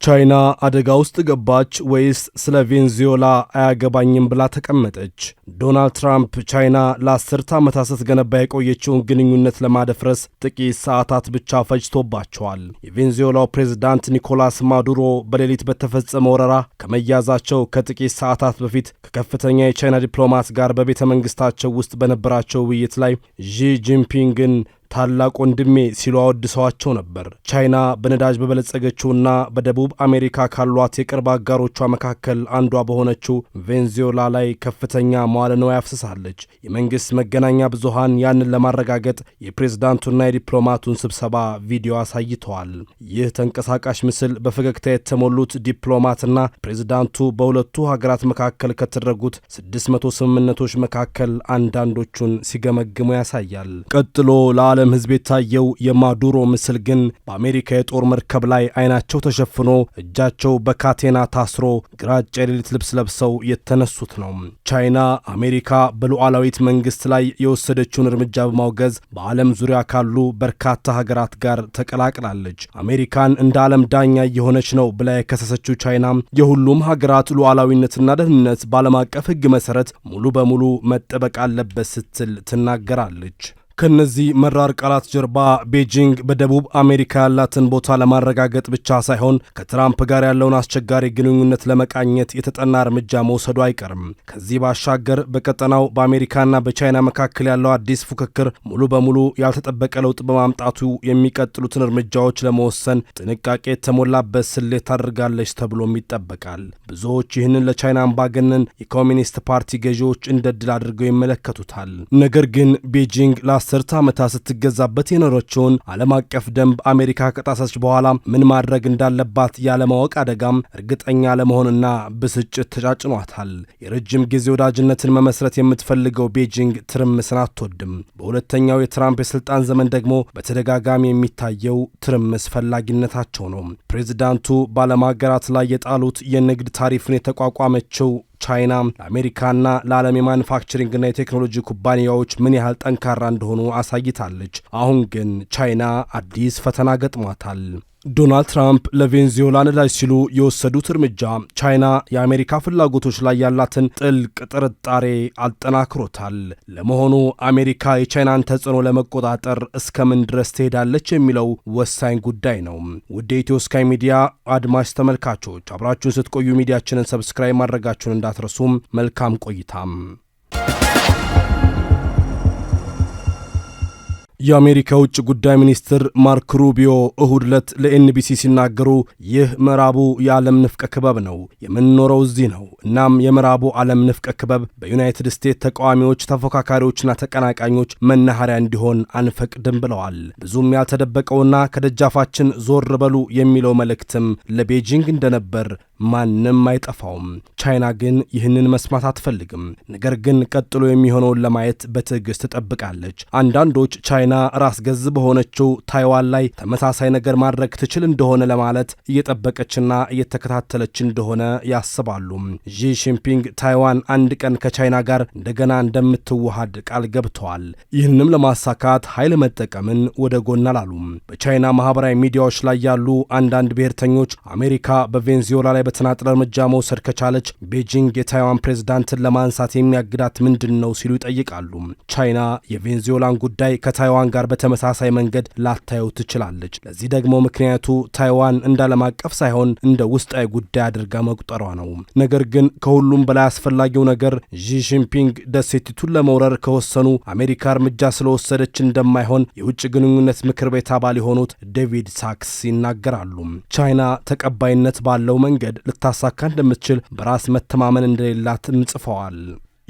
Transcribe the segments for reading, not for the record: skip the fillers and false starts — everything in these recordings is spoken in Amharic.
ቻይና አደጋ ውስጥ ገባች ወይስ ስለ ቬንዙዌላ አያገባኝም ብላ ተቀመጠች? ዶናልድ ትራምፕ ቻይና ለ10 ዓመታት ስትገነባ የቆየችውን ግንኙነት ለማደፍረስ ጥቂት ሰዓታት ብቻ ፈጅቶባቸዋል። የቬንዙዌላው ፕሬዝዳንት ኒኮላስ ማዱሮ በሌሊት በተፈጸመ ወረራ ከመያዛቸው ከጥቂት ሰዓታት በፊት ከከፍተኛ የቻይና ዲፕሎማት ጋር በቤተ መንግሥታቸው ውስጥ በነበራቸው ውይይት ላይ ዢ ጂንፒንግን ታላቅ ወንድሜ ሲሉ አወድሰዋቸው ነበር። ቻይና በነዳጅ በበለጸገችውና በደቡብ አሜሪካ ካሏት የቅርብ አጋሮቿ መካከል አንዷ በሆነችው ቬንዙዌላ ላይ ከፍተኛ መዋዕለ ንዋይ አፍስሳለች። የመንግሥት መገናኛ ብዙሃን ያንን ለማረጋገጥ የፕሬዝዳንቱና የዲፕሎማቱን ስብሰባ ቪዲዮ አሳይተዋል። ይህ ተንቀሳቃሽ ምስል በፈገግታ የተሞሉት ዲፕሎማትና ፕሬዝዳንቱ በሁለቱ ሀገራት መካከል ከተደረጉት 600 ስምምነቶች መካከል አንዳንዶቹን ሲገመግሙ ያሳያል። ቀጥሎ ለዓለም ሕዝብ የታየው የማዱሮ ምስል ግን በአሜሪካ የጦር መርከብ ላይ አይናቸው ተሸፍኖ እጃቸው በካቴና ታስሮ ግራጫ የሌሊት ልብስ ለብሰው የተነሱት ነው። ቻይና አሜሪካ በሉዓላዊት መንግሥት ላይ የወሰደችውን እርምጃ በማውገዝ በዓለም ዙሪያ ካሉ በርካታ ሀገራት ጋር ተቀላቅላለች። አሜሪካን እንደ ዓለም ዳኛ እየሆነች ነው ብላ የከሰሰችው ቻይና የሁሉም ሀገራት ሉዓላዊነትና ደህንነት በዓለም አቀፍ ሕግ መሠረት ሙሉ በሙሉ መጠበቅ አለበት ስትል ትናገራለች። ከነዚህ መራር ቃላት ጀርባ ቤጂንግ በደቡብ አሜሪካ ያላትን ቦታ ለማረጋገጥ ብቻ ሳይሆን ከትራምፕ ጋር ያለውን አስቸጋሪ ግንኙነት ለመቃኘት የተጠና እርምጃ መውሰዱ አይቀርም። ከዚህ ባሻገር በቀጠናው በአሜሪካና በቻይና መካከል ያለው አዲስ ፉክክር ሙሉ በሙሉ ያልተጠበቀ ለውጥ በማምጣቱ የሚቀጥሉትን እርምጃዎች ለመወሰን ጥንቃቄ የተሞላበት ስሌት ታደርጋለች ተብሎም ይጠበቃል። ብዙዎች ይህንን ለቻይና አምባገነን የኮሚኒስት ፓርቲ ገዢዎች እንደ ድል አድርገው ይመለከቱታል። ነገር ግን ቤጂንግ ለ10 ዓመታት ስትገዛበት የኖረችውን ዓለም አቀፍ ደንብ አሜሪካ ከጣሰች በኋላ ምን ማድረግ እንዳለባት ያለማወቅ አደጋም እርግጠኛ ለመሆንና ብስጭት ተጫጭኗታል። የረጅም ጊዜ ወዳጅነትን መመስረት የምትፈልገው ቤጂንግ ትርምስን አትወድም። በሁለተኛው የትራምፕ የሥልጣን ዘመን ደግሞ በተደጋጋሚ የሚታየው ትርምስ ፈላጊነታቸው ነው። ፕሬዚዳንቱ በዓለም ሀገራት ላይ የጣሉት የንግድ ታሪፍን የተቋቋመችው ቻይና ለአሜሪካና ለዓለም የማኑፋክቸሪንግና የቴክኖሎጂ ኩባንያዎች ምን ያህል ጠንካራ እንደሆኑ አሳይታለች። አሁን ግን ቻይና አዲስ ፈተና ገጥሟታል። ዶናልድ ትራምፕ ለቬንዙዌላ ነዳጅ ሲሉ የወሰዱት እርምጃ ቻይና የአሜሪካ ፍላጎቶች ላይ ያላትን ጥልቅ ጥርጣሬ አጠናክሮታል። ለመሆኑ አሜሪካ የቻይናን ተጽዕኖ ለመቆጣጠር እስከምን ድረስ ትሄዳለች የሚለው ወሳኝ ጉዳይ ነው። ውድ የኢትዮ ስካይ ሚዲያ አድማጭ ተመልካቾች አብራችሁን ስትቆዩ ሚዲያችንን ሰብስክራይብ ማድረጋችሁን እንዳትረሱም። መልካም ቆይታም። የአሜሪካ ውጭ ጉዳይ ሚኒስትር ማርክ ሩቢዮ እሁድ ዕለት ለኤንቢሲ ሲናገሩ ይህ ምዕራቡ የዓለም ንፍቀ ክበብ ነው፣ የምንኖረው እዚህ ነው። እናም የምዕራቡ ዓለም ንፍቀ ክበብ በዩናይትድ ስቴትስ ተቃዋሚዎች፣ ተፎካካሪዎችና ተቀናቃኞች መናኸሪያ እንዲሆን አንፈቅድም ብለዋል። ብዙም ያልተደበቀውና ከደጃፋችን ዞር በሉ የሚለው መልእክትም ለቤጂንግ እንደነበር ማንም አይጠፋውም። ቻይና ግን ይህንን መስማት አትፈልግም። ነገር ግን ቀጥሎ የሚሆነውን ለማየት በትዕግስት ትጠብቃለች። አንዳንዶች ቻይና ራስ ገዝ በሆነችው ታይዋን ላይ ተመሳሳይ ነገር ማድረግ ትችል እንደሆነ ለማለት እየጠበቀችና እየተከታተለች እንደሆነ ያስባሉ። ዢ ጂንፒንግ ታይዋን አንድ ቀን ከቻይና ጋር እንደገና እንደምትዋሃድ ቃል ገብተዋል። ይህንም ለማሳካት ኃይል መጠቀምን ወደ ጎን አላሉም። በቻይና ማህበራዊ ሚዲያዎች ላይ ያሉ አንዳንድ ብሔርተኞች አሜሪካ በቬንዙዌላ ላይ በተናጠል እርምጃ መውሰድ ከቻለች ቤጂንግ የታይዋን ፕሬዝዳንትን ለማንሳት የሚያግዳት ምንድን ነው ሲሉ ይጠይቃሉ። ቻይና የቬንዙዌላን ጉዳይ ከታይዋን ጋር በተመሳሳይ መንገድ ላታየው ትችላለች። ለዚህ ደግሞ ምክንያቱ ታይዋን እንደ ዓለም አቀፍ ሳይሆን እንደ ውስጣዊ ጉዳይ አድርጋ መቁጠሯ ነው። ነገር ግን ከሁሉም በላይ አስፈላጊው ነገር ዢ ጂንፒንግ ደሴቲቱን ለመውረር ከወሰኑ አሜሪካ እርምጃ ስለወሰደች እንደማይሆን የውጭ ግንኙነት ምክር ቤት አባል የሆኑት ዴቪድ ሳክስ ይናገራሉ። ቻይና ተቀባይነት ባለው መንገድ ልታሳካ እንደምትችል በራስ መተማመን እንደሌላትም ጽፈዋል።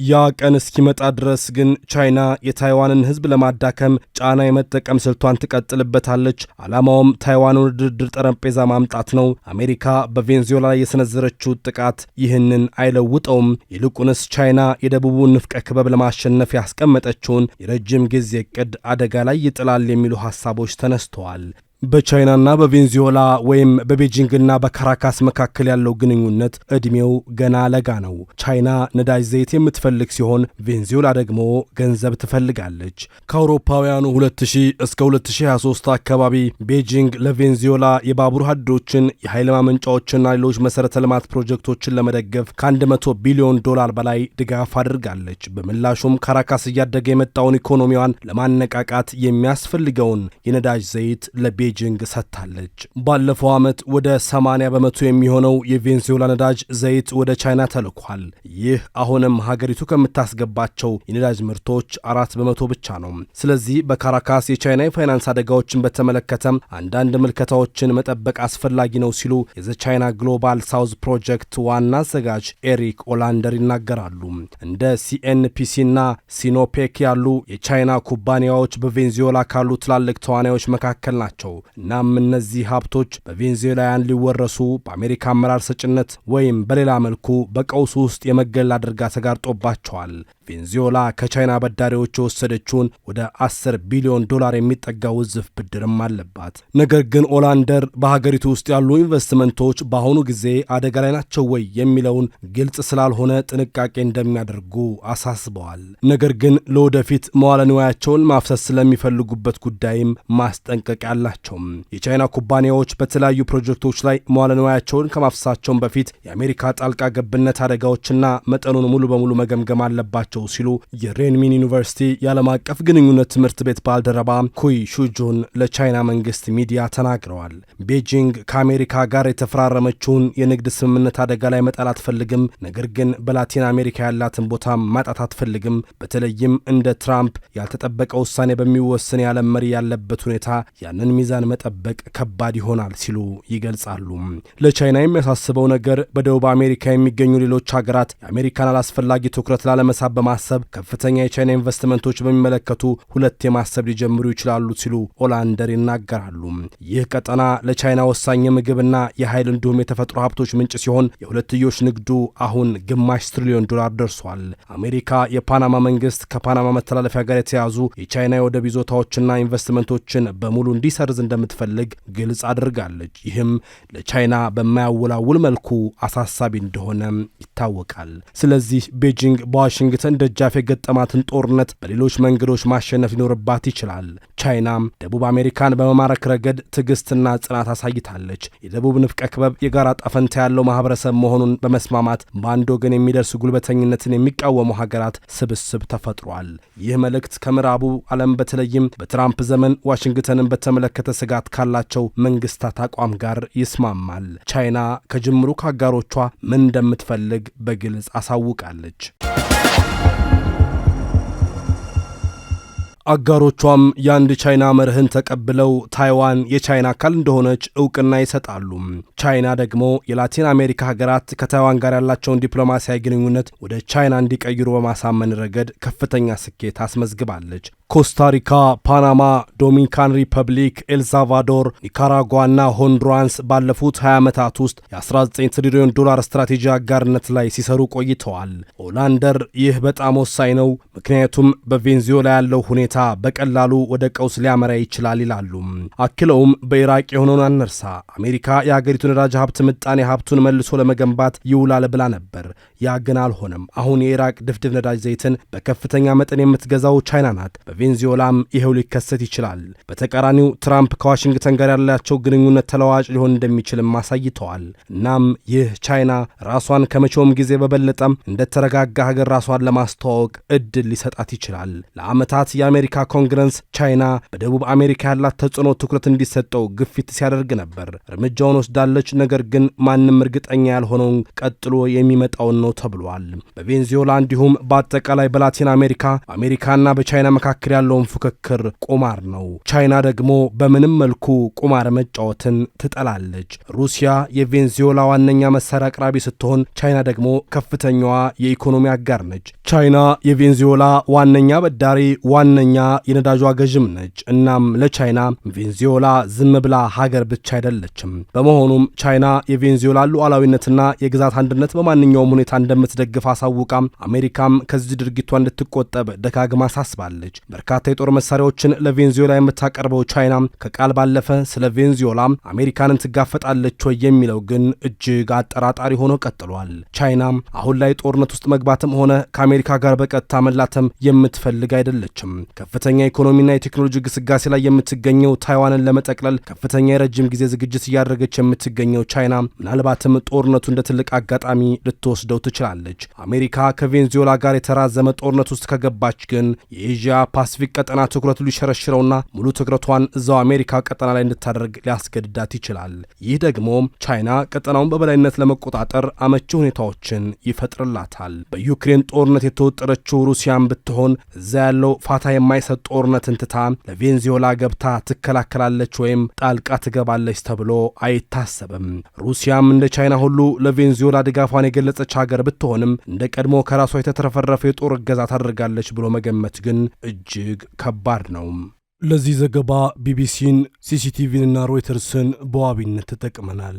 ያ ቀን እስኪመጣ ድረስ ግን ቻይና የታይዋንን ሕዝብ ለማዳከም ጫና የመጠቀም ስልቷን ትቀጥልበታለች። ዓላማውም ታይዋንን ወደ ድርድር ጠረጴዛ ማምጣት ነው። አሜሪካ በቬንዙዌላ ላይ የሰነዘረችው ጥቃት ይህንን አይለውጠውም። ይልቁንስ ቻይና የደቡቡን ንፍቀ ክበብ ለማሸነፍ ያስቀመጠችውን የረጅም ጊዜ ዕቅድ አደጋ ላይ ይጥላል የሚሉ ሐሳቦች ተነስተዋል። በቻይናና በቬንዙዌላ ወይም በቤጂንግና በካራካስ መካከል ያለው ግንኙነት ዕድሜው ገና ለጋ ነው። ቻይና ነዳጅ ዘይት የምትፈልግ ሲሆን ቬንዙዌላ ደግሞ ገንዘብ ትፈልጋለች። ከአውሮፓውያኑ 2000 እስከ 2023 አካባቢ ቤጂንግ ለቬንዙዌላ የባቡር ሀዲዶችን፣ የኃይል ማመንጫዎችና ሌሎች መሠረተ ልማት ፕሮጀክቶችን ለመደገፍ ከ100 ቢሊዮን ዶላር በላይ ድጋፍ አድርጋለች። በምላሹም ካራካስ እያደገ የመጣውን ኢኮኖሚዋን ለማነቃቃት የሚያስፈልገውን የነዳጅ ዘይት ለቤጂንግ ሰጥታለች። ባለፈው ዓመት ወደ 80 በመቶ የሚሆነው የቬንዙዌላ ነዳጅ ዘይት ወደ ቻይና ተልኳል። ይህ አሁንም ሀገሪቱ ከምታስገባቸው የነዳጅ ምርቶች 4 በመቶ ብቻ ነው። ስለዚህ በካራካስ የቻይና የፋይናንስ አደጋዎችን በተመለከተ አንዳንድ ምልከታዎችን መጠበቅ አስፈላጊ ነው ሲሉ የዘ ቻይና ግሎባል ሳውዝ ፕሮጀክት ዋና አዘጋጅ ኤሪክ ኦላንደር ይናገራሉ። እንደ ሲኤንፒሲና ሲኖፔክ ያሉ የቻይና ኩባንያዎች በቬንዙዌላ ካሉ ትላልቅ ተዋናዮች መካከል ናቸው። እናም እነዚህ ሀብቶች በቬንዙዌላውያን ሊወረሱ በአሜሪካ አመራር ሰጭነት ወይም በሌላ መልኩ በቀውሱ ውስጥ የመገለል አደጋ ተጋርጦባቸዋል። ቬንዙዌላ ከቻይና በዳሪዎች የወሰደችውን ወደ 10 ቢሊዮን ዶላር የሚጠጋ ውዝፍ ብድርም አለባት። ነገር ግን ኦላንደር በሀገሪቱ ውስጥ ያሉ ኢንቨስትመንቶች በአሁኑ ጊዜ አደጋ ላይ ናቸው ወይ የሚለውን ግልጽ ስላልሆነ ጥንቃቄ እንደሚያደርጉ አሳስበዋል። ነገር ግን ለወደፊት መዋለ ንዋያቸውን ማፍሰስ ስለሚፈልጉበት ጉዳይም ማስጠንቀቂያ አላቸው። የቻይና ኩባንያዎች በተለያዩ ፕሮጀክቶች ላይ መዋለ ንዋያቸውን ከማፍሰሳቸውን በፊት የአሜሪካ ጣልቃ ገብነት አደጋዎችና መጠኑን ሙሉ በሙሉ መገምገም አለባቸው ሲሉ የሬንሚን ዩኒቨርሲቲ የዓለም አቀፍ ግንኙነት ትምህርት ቤት ባልደረባ ኩይ ሹጁን ለቻይና መንግስት ሚዲያ ተናግረዋል። ቤጂንግ ከአሜሪካ ጋር የተፈራረመችውን የንግድ ስምምነት አደጋ ላይ መጣል አትፈልግም፣ ነገር ግን በላቲን አሜሪካ ያላትን ቦታ ማጣት አትፈልግም። በተለይም እንደ ትራምፕ ያልተጠበቀ ውሳኔ በሚወስን የዓለም መሪ ያለበት ሁኔታ ያንን ሚዛን መጠበቅ ከባድ ይሆናል ሲሉ ይገልጻሉ። ለቻይና የሚያሳስበው ነገር በደቡብ አሜሪካ የሚገኙ ሌሎች ሀገራት የአሜሪካን አላስፈላጊ ትኩረት ላለመሳብ በማሰብ ከፍተኛ የቻይና ኢንቨስትመንቶች በሚመለከቱ ሁለት የማሰብ ሊጀምሩ ይችላሉ ሲሉ ኦላንደር ይናገራሉ። ይህ ቀጠና ለቻይና ወሳኝ የምግብና የኃይል እንዲሁም የተፈጥሮ ሀብቶች ምንጭ ሲሆን የሁለትዮሽ ንግዱ አሁን ግማሽ ትሪሊዮን ዶላር ደርሷል። አሜሪካ የፓናማ መንግስት ከፓናማ መተላለፊያ ጋር የተያዙ የቻይና የወደብ ይዞታዎችና ኢንቨስትመንቶችን በሙሉ እንዲሰርዝ እንደምትፈልግ ግልጽ አድርጋለች። ይህም ለቻይና በማያወላውል መልኩ አሳሳቢ እንደሆነ ይታወቃል። ስለዚህ ቤጂንግ በዋሽንግተን ደጃፍ የገጠማትን ጦርነት በሌሎች መንገዶች ማሸነፍ ሊኖርባት ይችላል። ቻይና ደቡብ አሜሪካን በመማረክ ረገድ ትዕግስትና ጽናት አሳይታለች። የደቡብ ንፍቀ ክበብ የጋራ ጣፈንታ ያለው ማህበረሰብ መሆኑን በመስማማት በአንድ ወገን የሚደርስ ጉልበተኝነትን የሚቃወሙ ሀገራት ስብስብ ተፈጥሯል። ይህ መልእክት ከምዕራቡ ዓለም በተለይም በትራምፕ ዘመን ዋሽንግተንን በተመለከተ ስጋት ካላቸው መንግስታት አቋም ጋር ይስማማል። ቻይና ከጅምሩ ከአጋሮቿ ምን እንደምትፈልግ በግልጽ አሳውቃለች። አጋሮቿም የአንድ ቻይና መርህን ተቀብለው ታይዋን የቻይና አካል እንደሆነች እውቅና ይሰጣሉ። ቻይና ደግሞ የላቲን አሜሪካ ሀገራት ከታይዋን ጋር ያላቸውን ዲፕሎማሲያዊ ግንኙነት ወደ ቻይና እንዲቀይሩ በማሳመን ረገድ ከፍተኛ ስኬት አስመዝግባለች። ኮስታሪካ፣ ፓናማ፣ ዶሚኒካን ሪፐብሊክ፣ ኤልሳልቫዶር፣ ኒካራጓና ሆንዱራንስ ባለፉት 20 ዓመታት ውስጥ የ19 ትሪሊዮን ዶላር ስትራቴጂ አጋርነት ላይ ሲሰሩ ቆይተዋል። ኦላንደር ይህ በጣም ወሳኝ ነው፣ ምክንያቱም በቬንዙዌላ ያለው ሁኔታ በቀላሉ ወደ ቀውስ ሊያመራ ይችላል ይላሉ። አክለውም በኢራቅ የሆነውን አነርሳ። አሜሪካ የሀገሪቱ ነዳጅ ሀብት ምጣኔ ሀብቱን መልሶ ለመገንባት ይውላል ብላ ነበር። ያ ግን አልሆነም። አሁን የኢራቅ ድፍድፍ ነዳጅ ዘይትን በከፍተኛ መጠን የምትገዛው ቻይና ናት። በቬንዙዌላም ይሄው ሊከሰት ይችላል። በተቃራኒው ትራምፕ ከዋሽንግተን ጋር ያላቸው ግንኙነት ተለዋጭ ሊሆን እንደሚችልም አሳይተዋል። እናም ይህ ቻይና ራሷን ከመቼውም ጊዜ በበለጠም እንደተረጋጋ ሀገር ራሷን ለማስተዋወቅ እድል ሊሰጣት ይችላል። ለዓመታት የአሜሪካ ኮንግረስ ቻይና በደቡብ አሜሪካ ያላት ተጽዕኖ ትኩረት እንዲሰጠው ግፊት ሲያደርግ ነበር። እርምጃውን ወስዳለች። ነገር ግን ማንም እርግጠኛ ያልሆነውን ቀጥሎ የሚመጣውን ነው ተብሏል። በቬንዙዌላ እንዲሁም በአጠቃላይ በላቲን አሜሪካ በአሜሪካና በቻይና መካከል ያለውን ፉክክር ቁማር ነው። ቻይና ደግሞ በምንም መልኩ ቁማር መጫወትን ትጠላለች። ሩሲያ የቬንዙዌላ ዋነኛ መሳሪያ አቅራቢ ስትሆን፣ ቻይና ደግሞ ከፍተኛዋ የኢኮኖሚ አጋር ነች። ቻይና የቬንዙዌላ ዋነኛ በዳሪ፣ ዋነኛ የነዳጇ ገዥም ነች። እናም ለቻይና ቬንዙዌላ ዝም ብላ ሀገር ብቻ አይደለችም። በመሆኑም ቻይና የቬንዙዌላ ሉዓላዊነትና የግዛት አንድነት በማንኛውም ሁኔታ እንደምትደግፍ አሳውቃም፣ አሜሪካም ከዚህ ድርጊቷ እንድትቆጠብ ደጋግማ አሳስባለች። በርካታ የጦር መሳሪያዎችን ለቬንዙዌላ የምታቀርበው ቻይና ከቃል ባለፈ ስለ ቬንዙዌላ አሜሪካንን ትጋፈጣለች ወይ የሚለው ግን እጅግ አጠራጣሪ ሆኖ ቀጥሏል። ቻይና አሁን ላይ ጦርነት ውስጥ መግባትም ሆነ ከአሜሪካ ጋር በቀጥታ መላተም የምትፈልግ አይደለችም። ከፍተኛ ኢኮኖሚና የቴክኖሎጂ ግስጋሴ ላይ የምትገኘው ታይዋንን ለመጠቅለል ከፍተኛ የረጅም ጊዜ ዝግጅት እያደረገች የምትገኘው ቻይና ምናልባትም ጦርነቱ እንደ ትልቅ አጋጣሚ ልትወስደው ትችላለች። አሜሪካ ከቬንዙዌላ ጋር የተራዘመ ጦርነት ውስጥ ከገባች ግን የኤዥያ ፓሲፊክ ቀጠና ትኩረቱ ሊሸረሽረውና ሙሉ ትኩረቷን እዛው አሜሪካ ቀጠና ላይ እንድታደርግ ሊያስገድዳት ይችላል። ይህ ደግሞ ቻይና ቀጠናውን በበላይነት ለመቆጣጠር አመቺ ሁኔታዎችን ይፈጥርላታል። በዩክሬን ጦርነት የተወጠረችው ሩሲያን ብትሆን እዛ ያለው ፋታ የማይሰጥ ጦርነትን ትታ ለቬንዙዌላ ገብታ ትከላከላለች ወይም ጣልቃ ትገባለች ተብሎ አይታሰብም። ሩሲያም እንደ ቻይና ሁሉ ለቬንዙዌላ ድጋፏን የገለጸች ሀገር ብትሆንም እንደ ቀድሞ ከራሷ የተትረፈረፈ የጦር እገዛ ታደርጋለች ብሎ መገመት ግን እጅግ ከባድ ነው። ለዚህ ዘገባ ቢቢሲን፣ ሲሲቲቪንና ሮይተርስን በዋቢነት ተጠቅመናል።